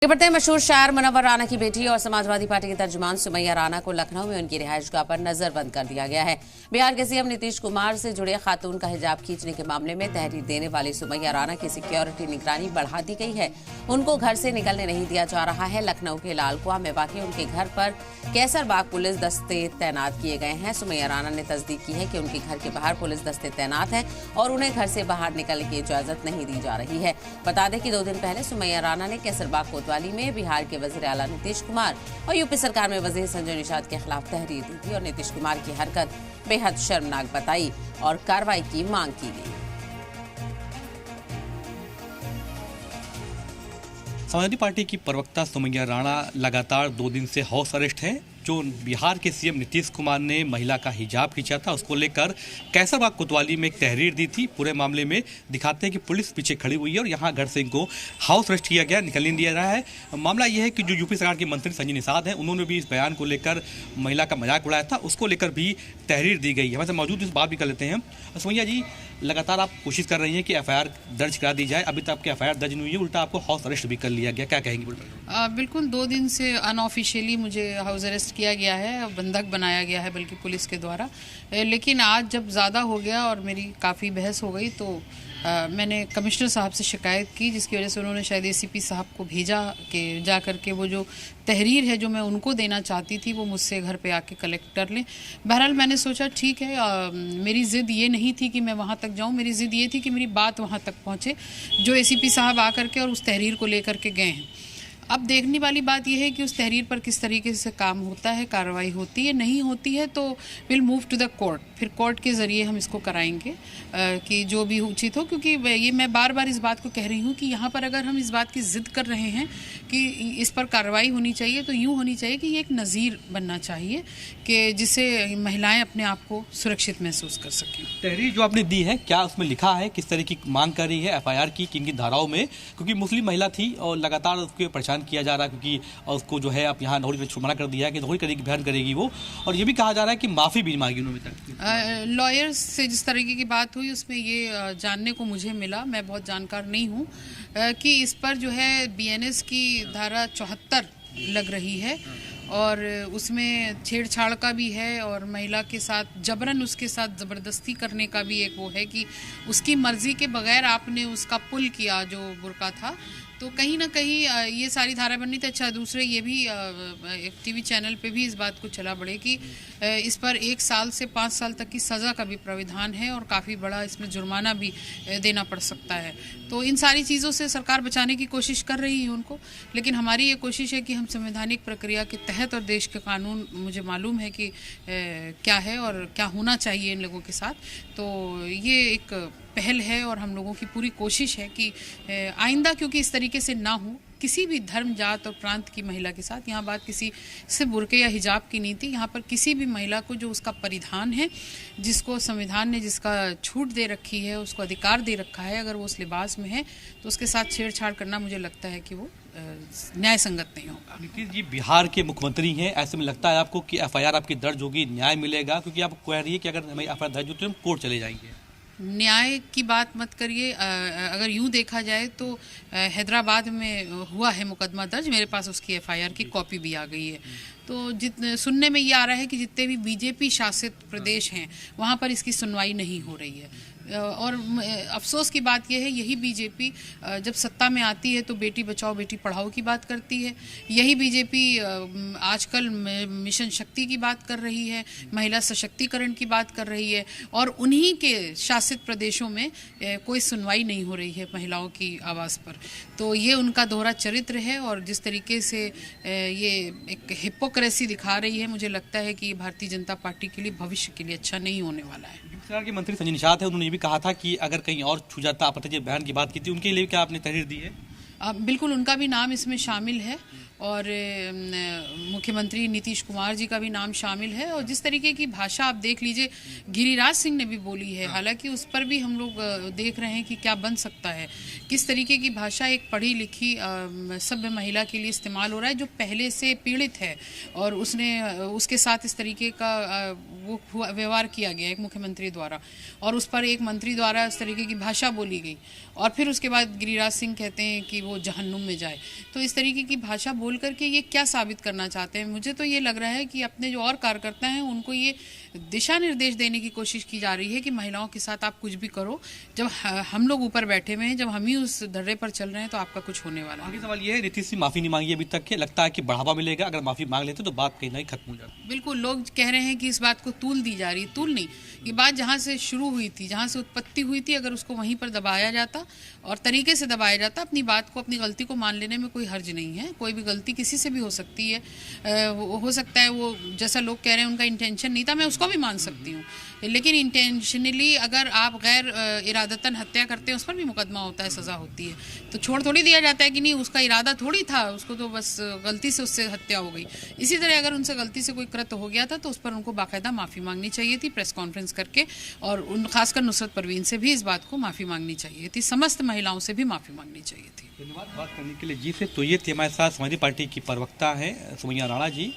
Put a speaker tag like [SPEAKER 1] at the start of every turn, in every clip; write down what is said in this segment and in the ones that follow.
[SPEAKER 1] बढ़ते हैं मशहूर शायर मुनव्वर राना की बेटी और समाजवादी पार्टी के तर्जुमान सुमैया राना को लखनऊ में उनकी रिहायशगाह पर नजरबंद कर दिया गया है। बिहार के सीएम नीतीश कुमार से जुड़े खातून का हिजाब खींचने के मामले में तहरीर देने वाली सुमैया राना की सिक्योरिटी निगरानी बढ़ा दी गई है। उनको घर से निकलने नहीं दिया जा रहा है। लखनऊ के लालकुआं में वाकई उनके घर पर कैसरबाग पुलिस दस्ते तैनात किए गए हैं। सुमैया राना ने तस्दीक की है कि उनके घर के बाहर पुलिस दस्ते तैनात हैं और उन्हें घर से बाहर निकलने की इजाजत नहीं दी जा रही है। बता दें कि 2 दिन पहले सुमैया राना ने कैसरबाग कोतवाली में बिहार के वजीर आला नीतीश कुमार और यूपी सरकार में वजीर संजय निषाद के खिलाफ तहरीर दी थी और नीतीश कुमार की हरकत बेहद शर्मनाक बताई और कार्रवाई की मांग की गई।
[SPEAKER 2] समाजवादी पार्टी की प्रवक्ता सुमैया राणा लगातार 2 दिन से हाउस अरेस्ट है। जो बिहार के सीएम नीतीश कुमार ने महिला का हिजाब खींचा था उसको लेकर कैसरबाग कोतवाली में एक तहरीर दी थी। पूरे मामले में दिखाते हैं कि पुलिस पीछे खड़ी हुई है और यहाँ घर से इनको हाउस अरेस्ट किया गया, निकलने दिया रहा है। मामला यह है कि जो यूपी सरकार के मंत्री संजय निषाद हैं उन्होंने भी इस बयान को लेकर महिला का मजाक उड़ाया था, उसको लेकर भी तहरीर दी गई है। हमारे मौजूद इस बात भी कर लेते हैं। सुमैया जी, लगातार आप कोशिश कर रही हैं कि एफआईआर दर्ज करा दी जाए, अभी तक आपकी एफआईआर दर्ज नहीं हुई है, उल्टा आपको हाउस अरेस्ट भी कर लिया गया, क्या कहेंगे?
[SPEAKER 3] बिल्कुल 2 दिन से अनऑफिशियली मुझे हाउस अरेस्ट किया गया है, बंधक बनाया गया है बल्कि पुलिस के द्वारा। लेकिन आज जब ज़्यादा हो गया और मेरी काफ़ी बहस हो गई तो मैंने कमिश्नर साहब से शिकायत की, जिसकी वजह से उन्होंने शायद एसीपी साहब को भेजा कि जा करके वो जो तहरीर है जो मैं उनको देना चाहती थी वो मुझसे घर पे आके कलेक्ट कर लें। बहरहाल मैंने सोचा ठीक है, मेरी ज़िद ये नहीं थी कि मैं वहाँ तक जाऊँ, मेरी ज़िद ये थी कि मेरी बात वहाँ तक पहुँचे जो एसीपी साहब आ करके और उस तहरीर को लेकर के गए हैं। अब देखने वाली बात यह है कि उस तहरीर पर किस तरीके से काम होता है, कार्रवाई होती है, नहीं होती है तो will move to the court. फिर कोर्ट के ज़रिए हम इसको कराएंगे कि जो भी उचित हो, क्योंकि ये मैं बार बार इस बात को कह रही हूँ कि यहाँ पर अगर हम इस बात की ज़िद कर रहे हैं कि इस पर कार्रवाई होनी चाहिए तो यूँ होनी चाहिए कि ये एक नज़ीर बनना चाहिए कि जिससे महिलाएँ अपने आप को सुरक्षित महसूस कर सकें।
[SPEAKER 2] तहरीर जो आपने दी है क्या उसमें लिखा है किस तरह की मांग कर रही है एफआईआर की, किन धाराओं में? क्योंकि मुस्लिम महिला थी और लगातार उसके परेशान किया जा रहा है क्योंकि उसको जो है आप यहाँ नौकरी से मना कर दिया है कि नौकरी करेगी, बयान करेगी वो, और ये भी कहा जा रहा है कि माफ़ी भी मांगी उन्होंने।
[SPEAKER 3] लॉयर्स से जिस तरीके की बात हुई उसमें ये जानने को मुझे मिला, मैं बहुत जानकार नहीं हूँ, कि इस पर जो है बीएनएस की धारा 74 लग रही है और उसमें छेड़छाड़ का भी है और महिला के साथ जबरन उसके साथ ज़बरदस्ती करने का भी एक वो है कि उसकी मर्ज़ी के बगैर आपने उसका पुल किया जो बुर्का था, तो कहीं ना कहीं ये सारी धारा बननी थी। अच्छा, दूसरे ये भी एक टीवी चैनल पे भी इस बात को चला बढ़े कि इस पर 1 साल से 5 साल तक की सज़ा का भी प्राविधान है और काफ़ी बड़ा इसमें जुर्माना भी देना पड़ सकता है। तो इन सारी चीज़ों से सरकार बचाने की कोशिश कर रही है उनको, लेकिन हमारी ये कोशिश है कि हम संवैधानिक प्रक्रिया के तहत और देश के कानून मुझे मालूम है कि क्या है और क्या होना चाहिए इन लोगों के साथ, तो ये एक पहल है और हम लोगों की पूरी कोशिश है कि आइंदा क्योंकि इस तरीके से ना हो किसी भी धर्म, जात और प्रांत की महिला के साथ। यहाँ बात किसी से बुर्के या हिजाब की नहीं थी, यहाँ पर किसी भी महिला को जो उसका परिधान है, जिसको संविधान ने जिसका छूट दे रखी है, उसको अधिकार दे रखा है, अगर वो उस लिबास में है तो उसके साथ छेड़छाड़ करना मुझे लगता है कि वो न्याय संगत नहीं होगा।
[SPEAKER 2] नीतीश जी बिहार के मुख्यमंत्री हैं, ऐसे में लगता है आपको कि एफआईआर आपकी दर्ज होगी, न्याय मिलेगा? क्योंकि आप कह रही है कि अगर हमें एफआईआर दर्ज होती है तो हम कोर्ट चले जाएंगे।
[SPEAKER 3] न्याय की बात मत करिए, अगर यूँ देखा जाए तो हैदराबाद में हुआ है मुकदमा दर्ज, मेरे पास उसकी एफआईआर की कॉपी भी आ गई है। तो सुनने में ये आ रहा है कि जितने भी बीजेपी शासित प्रदेश हैं वहाँ पर इसकी सुनवाई नहीं हो रही है। और अफसोस की बात यह है, यही बीजेपी जब सत्ता में आती है तो बेटी बचाओ बेटी पढ़ाओ की बात करती है। यही बीजेपी आजकल मिशन शक्ति की बात कर रही है, महिला सशक्तिकरण की बात कर रही है, और उन्हीं के शासित प्रदेशों में कोई सुनवाई नहीं हो रही है महिलाओं की आवाज़ पर। तो ये उनका दोहरा चरित्र है और जिस तरीके से ये एक हिपोक्रेसी दिखा रही है, मुझे लगता है कि भारतीय जनता पार्टी के लिए भविष्य के लिए अच्छा नहीं होने वाला है।
[SPEAKER 2] सरकार के मंत्री संजय निषाद है, उन्होंने ये भी कहा था कि अगर कहीं और छू जाता, आपत्तिजनक बयान की बात की थी, उनके लिए क्या आपने तहरीर दी है?
[SPEAKER 3] बिल्कुल, उनका भी नाम इसमें शामिल है और मुख्यमंत्री नीतीश कुमार जी का भी नाम शामिल है। और जिस तरीके की भाषा आप देख लीजिए, गिरिराज सिंह ने भी बोली है, हालांकि उस पर भी हम लोग देख रहे हैं कि क्या बन सकता है, किस तरीके की भाषा एक पढ़ी लिखी सभ्य महिला के लिए इस्तेमाल हो रहा है जो पहले से पीड़ित है, और उसके साथ इस तरीके का वो व्यवहार किया गया एक मुख्यमंत्री द्वारा, और उस पर एक मंत्री द्वारा इस तरीके की भाषा बोली गई, और फिर उसके बाद गिरिराज सिंह कहते हैं कि वो जहन्नुम में जाए। तो इस तरीके की भाषा बोल करके ये क्या साबित करना चाहते हैं? मुझे तो ये लग रहा है कि अपने जो और कार्यकर्ता हैं उनको ये दिशा निर्देश देने की कोशिश की जा रही है कि महिलाओं के साथ आप कुछ भी करो, जब हम लोग ऊपर बैठे हुए हैं, जब हम ही उस दर्रे पर चल रहे हैं तो आपका कुछ होने वाला है।
[SPEAKER 2] आगे सवाल ये है, नीतीश से माफी नहीं मांगी अभी तक के, लगता है कि बढ़ावा मिलेगा अगर माफी मांग लेते तो बात कहीं ना कहीं खत्म हो जाती।
[SPEAKER 3] बिल्कुल, लोग कह रहे हैं कि इस बात को तूल दी जा रही, तूल नहीं, ये बात जहाँ से शुरू हुई थी, जहाँ से उत्पत्ति हुई थी, अगर उसको वहीं पर दबाया जाता और तरीके से दबाया जाता, अपनी बात को, अपनी गलती को मान लेने में कोई हर्ज नहीं है। कोई भी गलती किसी से भी हो सकती है, हो सकता है वो जैसा लोग कह रहे हैं उनका इंटेंशन नहीं था, मैं उसको भी मान सकती हूँ, लेकिन इंटेंशनली अगर आप गैर इरादतन हत्या करते हैं उस पर भी मुकदमा होता है, सज़ा होती है। तो छोड़ थोड़ी दिया जाता है कि नहीं उसका इरादा थोड़ी था, उसको तो बस गलती से उससे हत्या हो गई। इसी तरह अगर उनसे गलती से कोई कृत्य हो गया था तो उस पर उनको बाकायदा माफ़ी मांगनी चाहिए थी, प्रेस कॉन्फ्रेंस करके, और खासकर नुसरत परवीन से भी इस बात को माफ़ी मांगनी चाहिए थी, समस्त महिलाओं से भी माफ़ी मांगनी चाहिए थी।
[SPEAKER 2] धन्यवाद बात करने के लिए जी से। तो ये थी हमारे साथ समाजवादी पार्टी की प्रवक्ता है सुमैया राणा जी,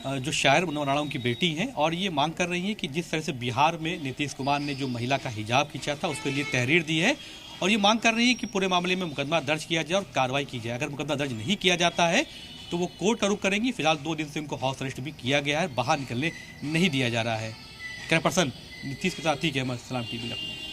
[SPEAKER 2] जो शायर मुन्ना राणा की बेटी हैं, और ये मांग कर रही हैं कि जिस तरह से बिहार में नीतीश कुमार ने जो महिला का हिजाब खींचा था उसके लिए तहरीर दी है, और ये मांग कर रही है कि पूरे मामले में मुकदमा दर्ज किया जाए और कार्रवाई की जाए। अगर मुकदमा दर्ज नहीं किया जाता है तो वो कोर्ट का रुख करेंगी। फिलहाल 2 दिन से उनको हाउस अरेस्ट भी किया गया है, बाहर निकलने नहीं दिया जा रहा है। कैमरा पर्सन नीतीश के साथ ही अहमद, सलाम टीवी लखनऊ।